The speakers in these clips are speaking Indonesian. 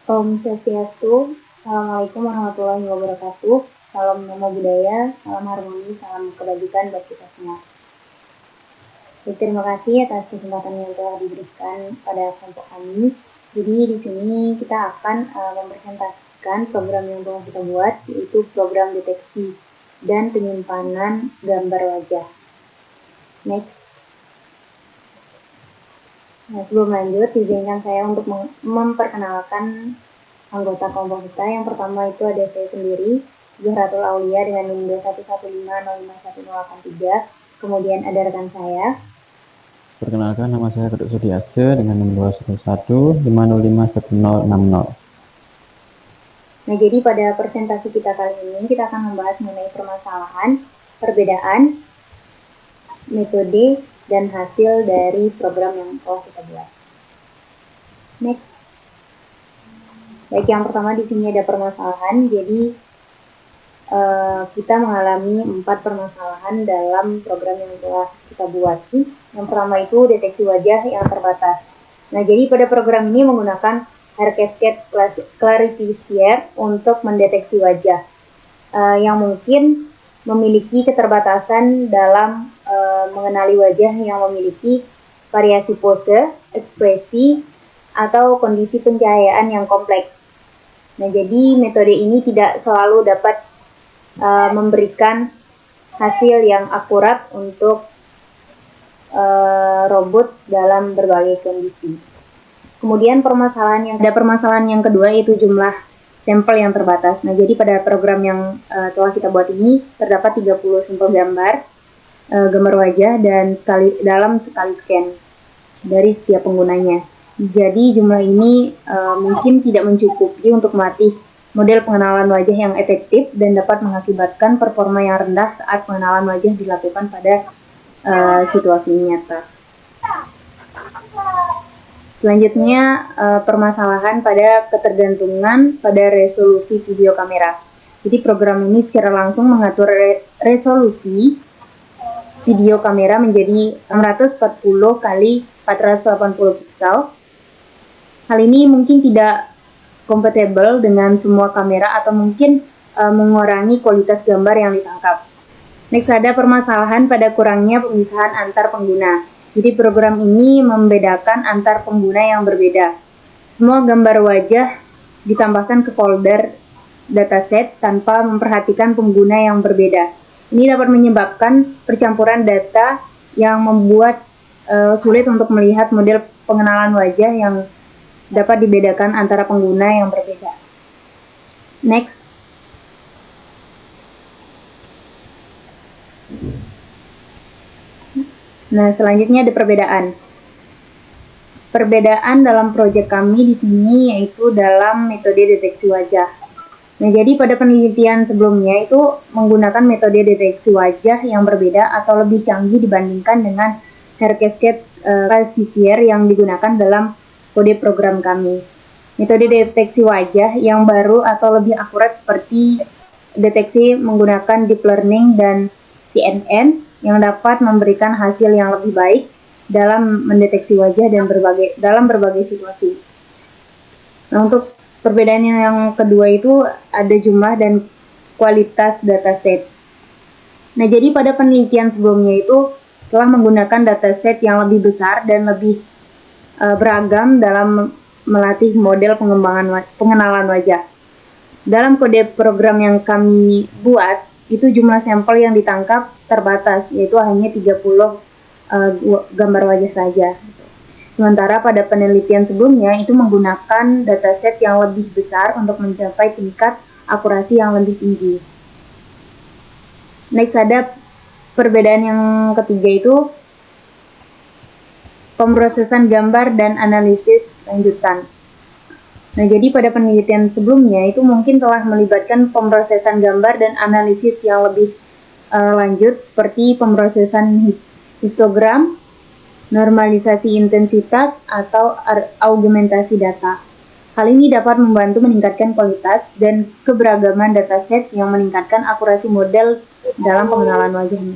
Om Swastiastu, Assalamualaikum warahmatullahi wabarakatuh. Salam Namo Buddhaya, salam harmoni, salam kebajikan buat kita semua. Terima kasih atas kesempatan yang telah diberikan pada kelompok kami. Jadi di sini kita akan mempresentasikan program yang telah kita buat, yaitu program deteksi dan penyimpanan gambar wajah. Next. Nah, sebelum lanjut, izinkan saya untuk memperkenalkan anggota kelompok kita. Yang pertama itu ada saya sendiri, Zuhratul Aulia dengan NIM 2115051083. Kemudian ada rekan saya. Perkenalkan, nama saya Keduk Sudiase dengan NIM 2115051060. Nah, jadi pada presentasi kita kali ini, kita akan membahas mengenai permasalahan, perbedaan, metode, dan hasil dari program yang telah kita buat. Next. Baik, yang pertama di sini ada permasalahan. Jadi kita mengalami 4 permasalahan dalam program yang telah kita buat. Yang pertama itu deteksi wajah yang terbatas. Nah, jadi pada program ini menggunakan Hair Cascade Clarifier untuk mendeteksi wajah yang mungkin memiliki keterbatasan dalam mengenali wajah yang memiliki variasi pose, ekspresi, atau kondisi pencahayaan yang kompleks. Nah, jadi metode ini tidak selalu dapat memberikan hasil yang akurat untuk robot dalam berbagai kondisi. Kemudian permasalahan yang kedua yaitu jumlah sampel yang terbatas. Nah, jadi pada program yang telah kita buat ini terdapat 30 sampel gambar wajah dan dalam sekali scan dari setiap penggunanya. Jadi jumlah ini mungkin tidak mencukupi untuk melatih model pengenalan wajah yang efektif dan dapat mengakibatkan performa yang rendah saat pengenalan wajah dilakukan pada situasi nyata. Selanjutnya permasalahan pada ketergantungan pada resolusi video kamera. Jadi program ini secara langsung mengatur resolusi video kamera menjadi 640 kali 480 pixel. Hal ini mungkin tidak kompatibel dengan semua kamera atau mungkin mengurangi kualitas gambar yang ditangkap. Next, ada permasalahan pada kurangnya pemisahan antar pengguna. Jadi program ini membedakan antar pengguna yang berbeda. Semua gambar wajah ditambahkan ke folder dataset tanpa memperhatikan pengguna yang berbeda. Ini dapat menyebabkan percampuran data yang membuat sulit untuk melihat model pengenalan wajah yang dapat dibedakan antara pengguna yang berbeda. Next. Nah, selanjutnya ada perbedaan. Perbedaan dalam proyek kami di sini yaitu dalam metode deteksi wajah. Nah, jadi pada penelitian sebelumnya itu menggunakan metode deteksi wajah yang berbeda atau lebih canggih dibandingkan dengan Hair Cascade Classifier yang digunakan dalam kode program kami. Metode deteksi wajah yang baru atau lebih akurat seperti deteksi menggunakan deep learning dan CNN yang dapat memberikan hasil yang lebih baik dalam mendeteksi wajah dan dalam berbagai situasi. Nah, untuk perbedaan yang kedua itu ada jumlah dan kualitas dataset. Nah, jadi pada penelitian sebelumnya itu telah menggunakan dataset yang lebih besar dan lebih beragam dalam melatih model pengenalan wajah. Dalam kode program yang kami buat, itu jumlah sampel yang ditangkap terbatas, yaitu hanya 30 gambar wajah saja. Sementara pada penelitian sebelumnya itu menggunakan dataset yang lebih besar untuk mencapai tingkat akurasi yang lebih tinggi. Next, ada perbedaan yang ketiga itu pemrosesan gambar dan analisis lanjutan. Nah, jadi pada penelitian sebelumnya itu mungkin telah melibatkan pemrosesan gambar dan analisis yang lebih lanjut seperti pemrosesan histogram, normalisasi intensitas, atau augmentasi data. Hal ini dapat membantu meningkatkan kualitas dan keberagaman dataset yang meningkatkan akurasi model dalam pengenalan wajahnya.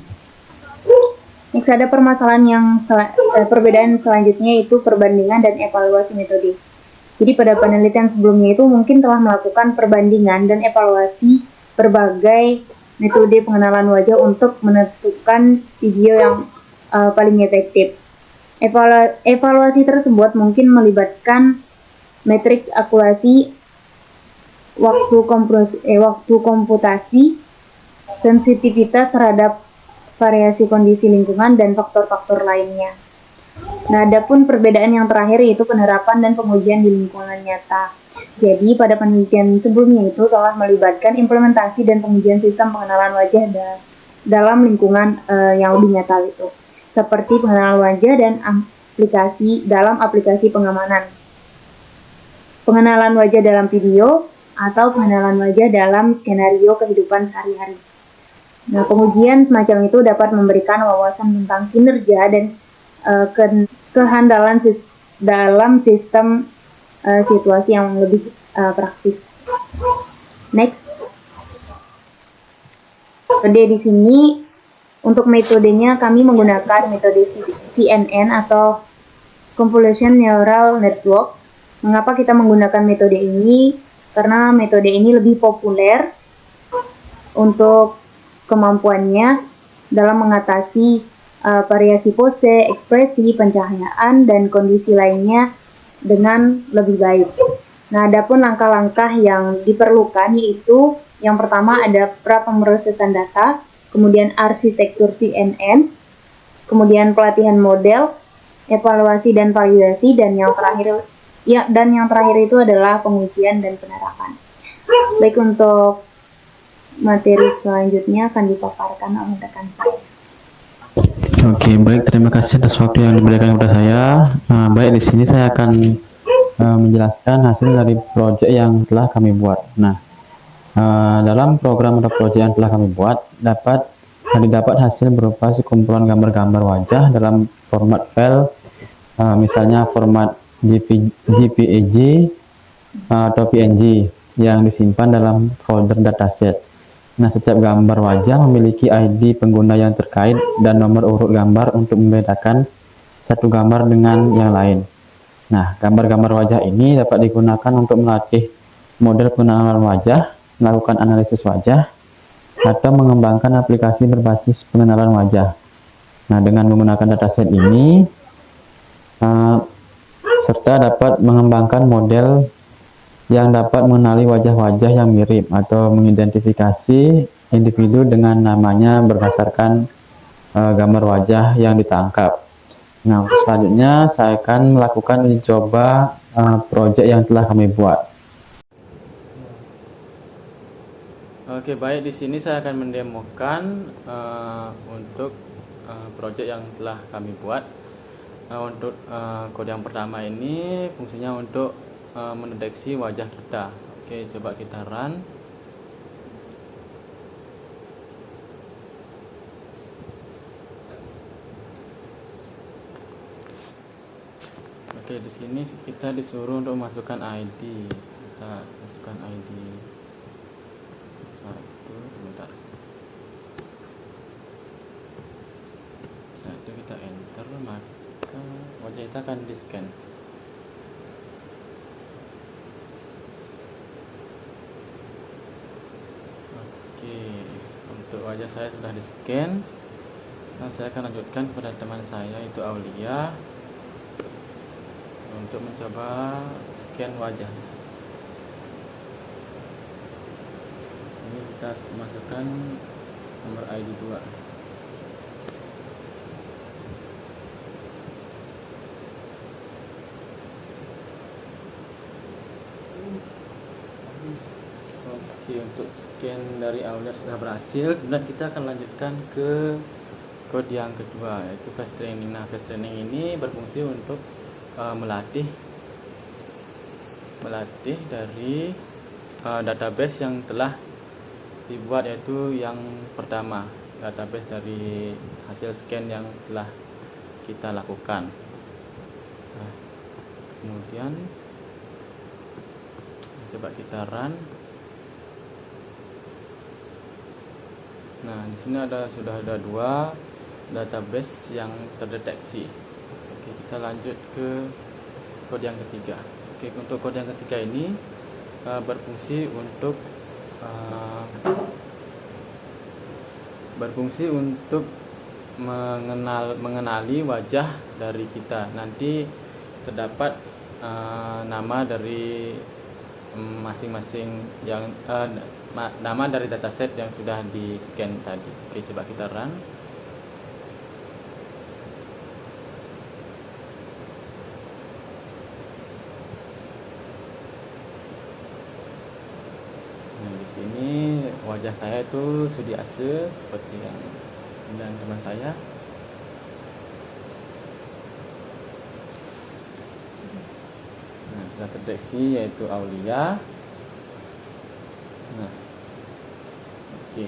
Next, ada permasalahan perbedaan selanjutnya yaitu perbandingan dan evaluasi metode. Jadi pada penelitian sebelumnya itu mungkin telah melakukan perbandingan dan evaluasi berbagai metode pengenalan wajah untuk menentukan video yang paling efektif. Evaluasi tersebut mungkin melibatkan matriks akurasi, waktu komputasi, sensitivitas terhadap variasi kondisi lingkungan, dan faktor-faktor lainnya. Nah, adapun perbedaan yang terakhir yaitu penerapan dan pengujian di lingkungan nyata. Jadi, pada penelitian sebelumnya itu telah melibatkan implementasi dan pengujian sistem pengenalan wajah dalam lingkungan yang lebih nyata itu, seperti pengenalan wajah dan aplikasi pengamanan, pengenalan wajah dalam video, atau pengenalan wajah dalam skenario kehidupan sehari-hari. Nah, pengujian semacam itu dapat memberikan wawasan tentang kinerja dan kehandalan dalam sistem situasi yang lebih praktis. Next, metode di sini untuk metodenya kami menggunakan metode CNN atau Convolutional Neural Network. Mengapa kita menggunakan metode ini? Karena metode ini lebih populer untuk kemampuannya dalam mengatasi variasi pose, ekspresi, pencahayaan, dan kondisi lainnya dengan lebih baik. Nah, adapun langkah-langkah yang diperlukan yaitu yang pertama ada pra-pemrosesan data, kemudian arsitektur CNN, kemudian pelatihan model, evaluasi dan validasi, dan yang terakhir itu adalah pengujian dan penerapan. Baik, untuk materi selanjutnya akan dipaparkan oleh rekan saya. Oke, baik, terima kasih atas waktu yang diberikan kepada saya. Baik, di sini saya akan menjelaskan hasil dari proyek yang telah kami buat. Nah, dalam program atau proyek yang telah kami buat didapat hasil berupa sekumpulan gambar-gambar wajah dalam format file, misalnya format JPEG atau PNG yang disimpan dalam folder dataset. Nah, setiap gambar wajah memiliki ID pengguna yang terkait dan nomor urut gambar untuk membedakan satu gambar dengan yang lain. Nah, gambar-gambar wajah ini dapat digunakan untuk melatih model pengenalan wajah, melakukan analisis wajah, atau mengembangkan aplikasi berbasis pengenalan wajah. Nah, dengan menggunakan dataset ini, serta dapat mengembangkan model yang dapat mengenali wajah-wajah yang mirip atau mengidentifikasi individu dengan namanya berdasarkan gambar wajah yang ditangkap. Nah, selanjutnya saya akan melakukan uji coba proyek yang telah kami buat. Oke, baik, di sini saya akan mendemokan untuk proyek yang telah kami buat. Nah, untuk kode yang pertama ini fungsinya untuk mendeteksi wajah kita. Oke, coba kita run. Oke, di sini kita disuruh untuk masukkan ID. Kita masukkan ID bentar. Satu kita enter, maka wajah kita akan di scan. Oke, untuk wajah saya sudah di scan. Nah, saya akan lanjutkan kepada teman saya yaitu Aulia untuk mencoba scan wajah. Sini kita masukkan nomor ID 2. Oke, untuk scan dari Aulia sudah berhasil. Kemudian kita akan lanjutkan ke kode yang kedua yaitu face training. Nah, face training ini berfungsi untuk melatih dari database yang telah dibuat, yaitu yang pertama, database dari hasil scan yang telah kita lakukan. Nah, kemudian coba kita run. Nah, di sini sudah ada 2 database yang terdeteksi. Oke, kita lanjut ke kode yang ketiga. Oke, untuk kode yang ketiga ini berfungsi untuk mengenali wajah dari kita. Nanti terdapat nama dari masing-masing yang nama dari dataset yang sudah di scan tadi. Oke, coba kita run. Nah, di sini wajah saya itu Sudi Ase seperti yang bilang teman saya. Nah, sudah terdeteksi yaitu Aulia. Nah, oke.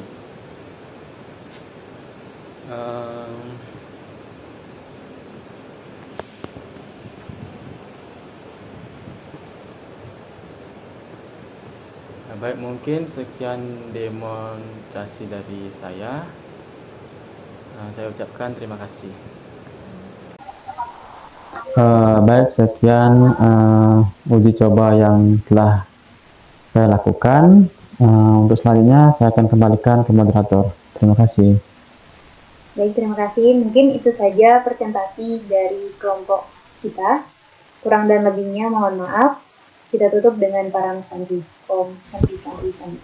Baik, mungkin sekian demonstrasi dari saya. Saya ucapkan terima kasih. Baik, sekian uji coba yang telah saya lakukan. Untuk selanjutnya saya akan kembalikan ke moderator. Terima kasih. Baik, terima kasih. Mungkin itu saja presentasi dari kelompok kita. Kurang dan lebihnya mohon maaf. Kita tutup dengan param santi. Om Santi Santi Santi.